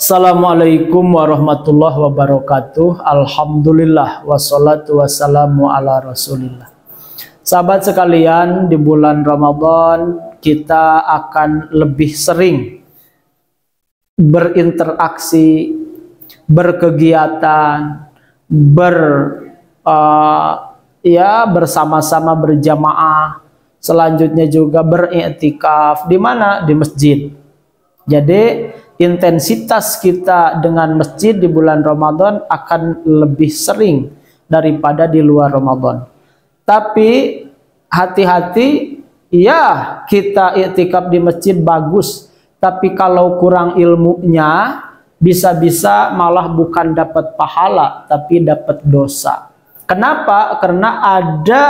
Assalamualaikum warahmatullahi wabarakatuh. Alhamdulillah wassalatu wassalamu ala rasulillah. Sahabat sekalian, di bulan Ramadan kita akan lebih sering berinteraksi, berkegiatan, bersama-sama berjamaah. Selanjutnya juga beriktikaf di mana? Di masjid. Jadi intensitas kita dengan masjid di bulan Ramadan akan lebih sering daripada di luar Ramadan. Tapi hati-hati, ya kita iktikaf di masjid bagus, tapi kalau kurang ilmunya bisa-bisa malah bukan dapat pahala tapi dapat dosa. Kenapa? Karena ada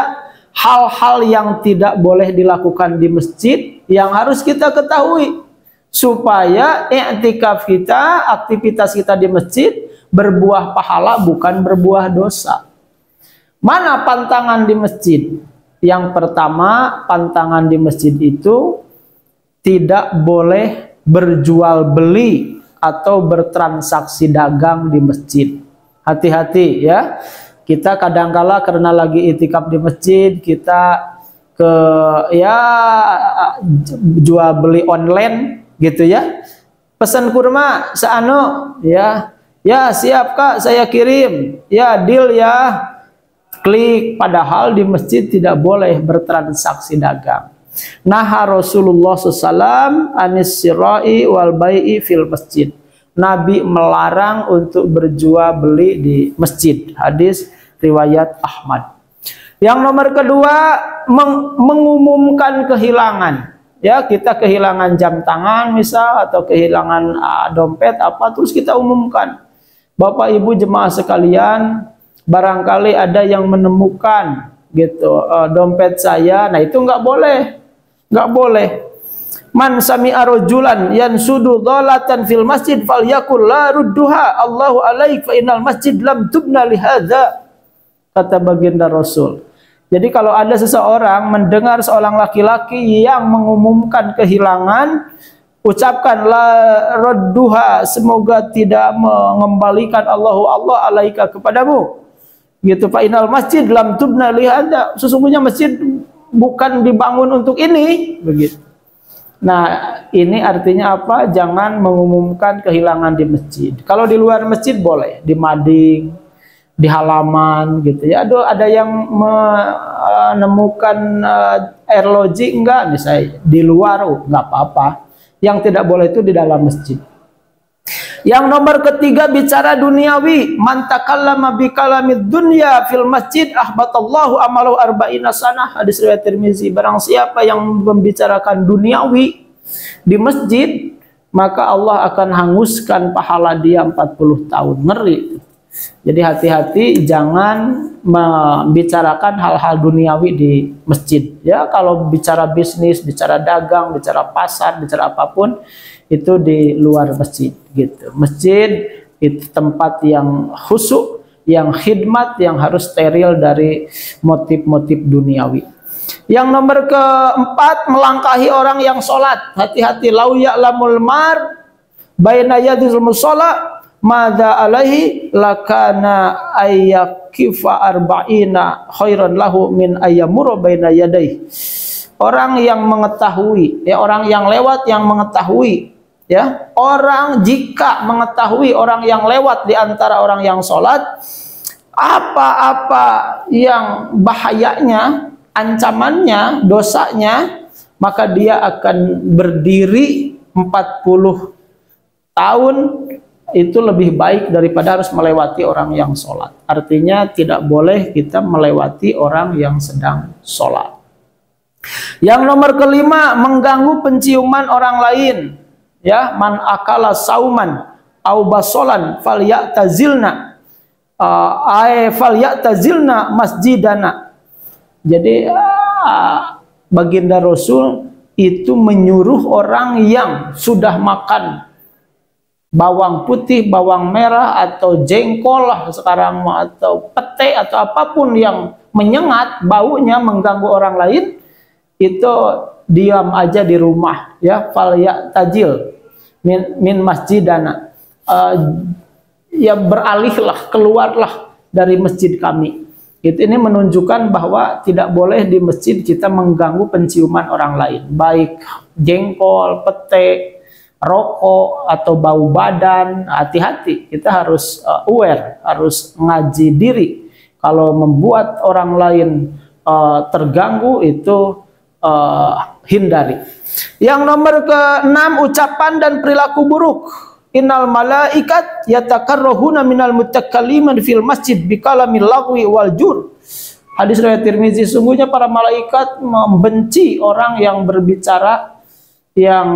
hal-hal yang tidak boleh dilakukan di masjid yang harus kita ketahui supaya iktikaf kita, aktivitas kita di masjid berbuah pahala bukan berbuah dosa. Mana pantangan di masjid? Yang pertama, pantangan di masjid itu tidak boleh berjual beli atau bertransaksi dagang di masjid. Hati-hati ya. Kita kadangkala karena lagi iktikaf di masjid, kita jual beli online gitu ya, pesan kurma seano ya, siap kak saya kirim ya, deal ya, klik. Padahal di masjid tidak boleh bertransaksi dagang. Nah, Rasulullah SAW anis sirai wal bai'i fil masjid. Nabi melarang untuk berjual beli di masjid. Hadis riwayat Ahmad. Yang nomor kedua, mengumumkan kehilangan. Ya, kita kehilangan jam tangan misal, atau kehilangan dompet apa, terus kita umumkan. Bapak Ibu jemaah sekalian, barangkali ada yang menemukan gitu dompet saya. Nah, itu nggak boleh. Nggak boleh. Man sami'a rajulan yansudu dhalatan fil masjid falyakul la rudduha Allahu alaik fa innal masjid lam tubna li hadza. Kata baginda Rasul. Jadi kalau ada seseorang mendengar seorang laki-laki yang mengumumkan kehilangan, ucapkan la radduha, semoga tidak mengembalikan Allah alaika kepadamu. Gitu, fa innal masjid lam tubna li hadza. Sesungguhnya masjid bukan dibangun untuk ini, begitu. Nah, ini artinya apa? Jangan mengumumkan kehilangan di masjid. Kalau di luar masjid boleh, di mading, di halaman gitu ya. Ada yang menemukan air loji enggak misalnya di luar, enggak apa-apa. Yang tidak boleh itu di dalam masjid. Yang nomor ketiga, bicara duniawi. Man takallama bi kalamid dunya fil masjid ahbatallahu amalahu arba'ina sanah. Hadis riwayat Tirmizi. Barang siapa yang membicarakan duniawi di masjid, maka Allah akan hanguskan pahala dia 40 tahun. Ngeri. Jadi hati-hati, jangan membicarakan hal-hal duniawi di masjid. Ya, kalau bicara bisnis, bicara dagang, bicara pasar, bicara apapun itu di luar masjid gitu. Masjid itu tempat yang khusyuk, yang khidmat, yang harus steril dari motif-motif duniawi. Yang nomor keempat, melangkahi orang yang sholat. Hati-hati, lau ya'lamul mar baina yadil musalla madza alaihi lakana ayyakifa arba'ina khairan lahu min ayyamura baina yadayhi. Orang yang mengetahui, ya, orang yang lewat yang mengetahui, ya, orang jika mengetahui orang yang lewat di antara orang yang sholat, apa-apa yang bahayanya, ancamannya, dosanya, maka dia akan berdiri 40 tahun. Itu lebih baik daripada harus melewati orang yang sholat. Artinya tidak boleh kita melewati orang yang sedang sholat. Yang nomor kelima, mengganggu penciuman orang lain. Ya, man akala sauman au basolan falyatazilna falyatazilna masjidana. Jadi baginda Rasul itu menyuruh orang yang sudah makan bawang putih, bawang merah, atau jengkol lah sekarang, atau pete, atau apapun yang menyengat, baunya mengganggu orang lain, itu diam aja di rumah, ya. Fal ya tajil min masjidana ya beralihlah, keluarlah dari masjid kami. Ini menunjukkan bahwa tidak boleh di masjid kita mengganggu penciuman orang lain, baik jengkol, pete, rokok, atau bau badan. Hati-hati, kita harus aware, harus ngaji diri. Kalau membuat orang lain terganggu, itu hindari. Yang nomor ke-6, ucapan dan perilaku buruk. Innal malaikat yatakarrahuna minal mutakallimin fil masjid bikalamil lagwi wal jur. Hadis riwayat Tirmizi, sungguhnya para malaikat membenci orang yang berbicara yang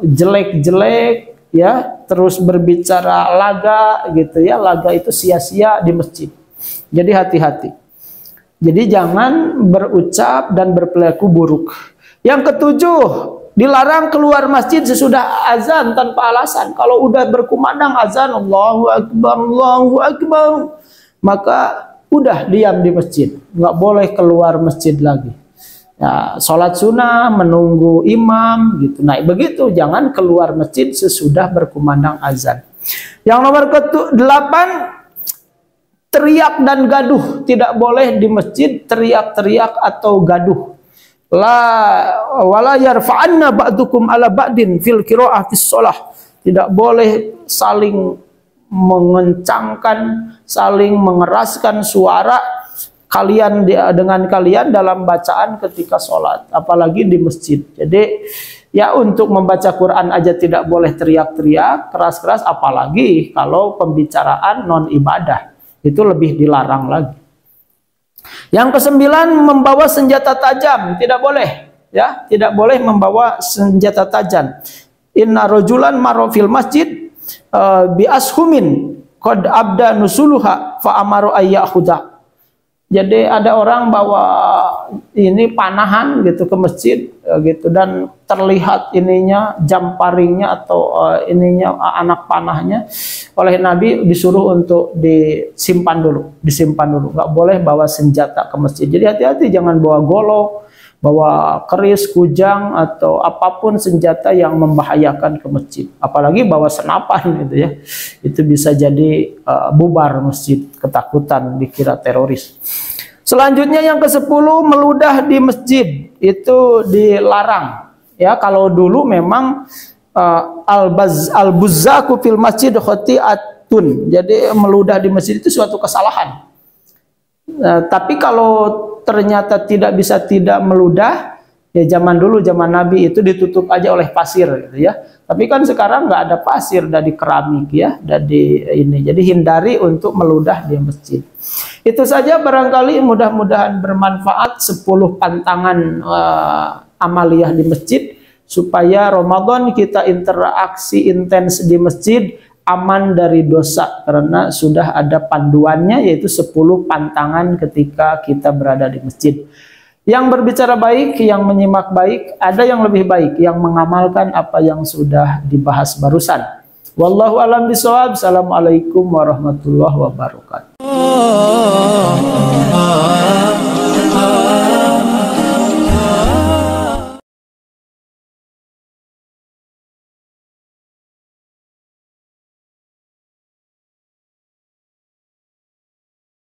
jelek-jelek, ya, terus berbicara laga gitu ya. Laga itu sia-sia di masjid. Jadi hati-hati. Jadi jangan berucap dan berperilaku buruk. Yang ketujuh, dilarang keluar masjid sesudah azan tanpa alasan. Kalau udah berkumandang azan Allahu Akbar, maka udah diam di masjid, nggak boleh keluar masjid lagi. Ya, sholat sunnah, menunggu imam gitu. Nah begitu, jangan keluar masjid sesudah berkumandang azan. Yang nomor ke-8, teriak dan gaduh. Tidak boleh di masjid teriak-teriak atau gaduh. Wala yarfa'anna ba'dukum ala ba'din fil qira'ah fis shalah. Tidak boleh saling mengencangkan, saling mengeraskan suara kalian dengan kalian dalam bacaan ketika sholat, apalagi di masjid. Jadi ya, untuk membaca Quran aja tidak boleh teriak-teriak, keras-keras, apalagi kalau pembicaraan non ibadah, itu lebih dilarang lagi. Yang ke-9, membawa senjata tajam, tidak boleh, ya, tidak boleh membawa senjata tajam. Inna rajulan marra fil masjid bi ashumin qad abda nusuluha fa amaru ayyahuda. Jadi ada orang bawa ini panahan gitu ke masjid gitu, dan terlihat ininya jamparingnya atau ininya anak panahnya. Oleh Nabi disuruh untuk disimpan dulu, nggak boleh bawa senjata ke masjid. Jadi hati-hati, jangan bawa golok, bawa keris, kujang, atau apapun senjata yang membahayakan ke masjid. Apalagi bawa senapan gitu ya, itu bisa jadi bubar masjid, ketakutan dikira teroris. Selanjutnya yang ke-10, meludah di masjid, itu dilarang. Ya, kalau dulu memang al-buzzaku fil masjid khoti'atun. Jadi meludah di masjid itu suatu kesalahan. Tapi kalau ternyata tidak bisa tidak meludah, ya zaman dulu, zaman Nabi itu ditutup aja oleh pasir gitu ya. Tapi kan sekarang nggak ada pasir, dari keramik ya, dari ini. Jadi hindari untuk meludah di masjid. Itu saja, barangkali mudah-mudahan bermanfaat 10 pantangan amaliyah di masjid, supaya Ramadan kita interaksi intens di masjid, aman dari dosa, karena sudah ada panduannya, yaitu 10 pantangan ketika kita berada di masjid. Yang berbicara baik, yang menyimak baik, ada yang lebih baik, yang mengamalkan apa yang sudah dibahas barusan. Wallahu a'lam bishawab. Assalamualaikum warahmatullahi wabarakatuh.